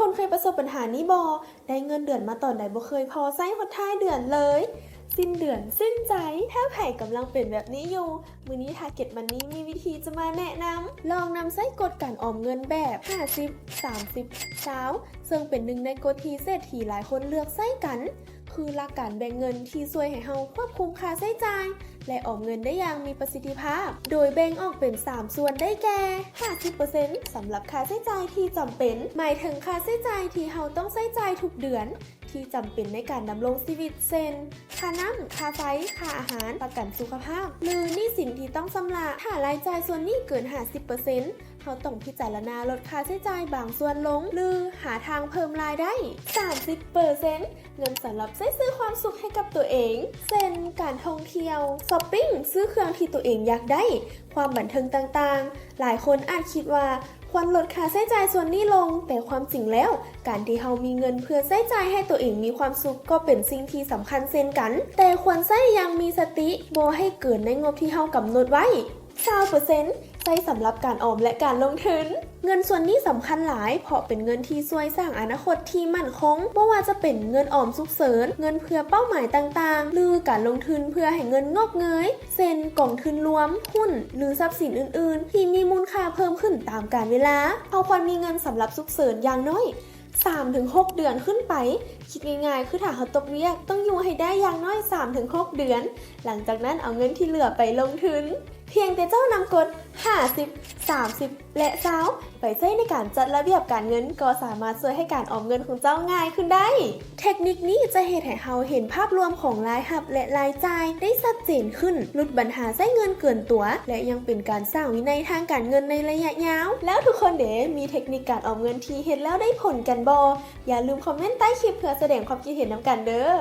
คนเคยประสบปัญหานี้บ่ได้เงินเดือนมาตอนใดบ่เคยพอใช้ฮอดท้ายเดือนเลยสิ้นเดือนสิ้นใจถ้าไผ่กำลังเป็นแบบนี้อยู่มื้อนี้ Target Money มีวิธีจะมาแนะนำลองนำใช้กฎการออมเงินแบบ50 30 20ซึ่งเป็นหนึ่งในกฎที่เศรษฐีหลายคนเลือกใช้กันคือหลักการแบ่งเงินที่ช่วยให้เฮาควบคุมค่าใช้จ่ายและออมเงินได้อย่างมีประสิทธิภาพโดยแบ่งออกเป็น3ส่วนได้แก่ 50% สำหรับค่าใช้จ่ายที่จำเป็นหมายถึงค่าใช้จ่ายที่เฮาต้องใช้จ่ายทุกเดือนที่จำเป็นในการดำรงชีวิตเช่นค่าน้ำค่าไฟค่าอาหารประกันสุขภาพหรือหนี้สินที่ต้องชำระถ้ารายจ่ายส่วนนี้เกิน 50%เขาต้องพิจารณาลดค่าใช้จ่ายบางส่วนลงหรือหาทางเพิ่มรายได้ 30% เงินสำหรับซื้อความสุขให้กับตัวเองเช่นการท่องเที่ยวช้อปปิ้งซื้อเครื่องที่ตัวเองอยากได้ความบันเทิงต่างๆหลายคนอาจคิดว่าควรลดค่าใช้จ่ายส่วนนี้ลงแต่ความจริงแล้วการที่เรามีเงินเพื่อใช้จ่ายให้ตัวเองมีความสุขก็เป็นสิ่งที่สำคัญเช่นกันแต่ควรใช้อย่างมีสติบ่ให้เกินในงบที่เรากำหนดไว้ 20% ใช้สำหรับการออมและการลงทุนเงินส่วนนี้สำคัญหลายเพราะเป็นเงินที่ช่วยสร้างอนาคตที่มั่นคงไม่ว่าจะเป็นเงินออมฉุกเฉินเงินเพื่อเป้าหมายต่างๆหรือการลงทุนเพื่อให้เงินงอกเงยเช่นกองทุนรวมหุ้นหรือทรัพย์สินอื่นๆที่มีมูลค่าเพิ่มขึ้นตามกาลเวลาเอาควรมีเงินสำหรับฉุกเฉินอย่างน้อย3-6 เดือนขึ้นไปคิดง่ายๆคือถ้าเขาตกเวียกต้องอยู่ให้ได้อย่างน้อย 3-6 เดือนหลังจากนั้นเอาเงินที่เหลือไปลงทุนเพียงแต่เจ้านำกฎ50 30 และ20ไปใช้ในการจัดระเบียบการเงินก็สามารถช่วยให้การออมเงินของเจ้าง่ายขึ้นได้เทคนิคนี้จะเฮ็ดให้เราเห็นภาพรวมของรายรับและรายจ่ายได้ชัดเจนขึ้นลดปัญหาใช้เงินเกินตัวและยังเป็นการสร้างวินัยทางการเงินในระยะยาวแล้วทุกคนมีเทคนิคการออมเงินที่เห็นแล้วได้ผลกันบ่อย่าลืมคอมเมนต์ใต้คลิปเพื่อแสดงความคิดเห็นนำกันเด้อ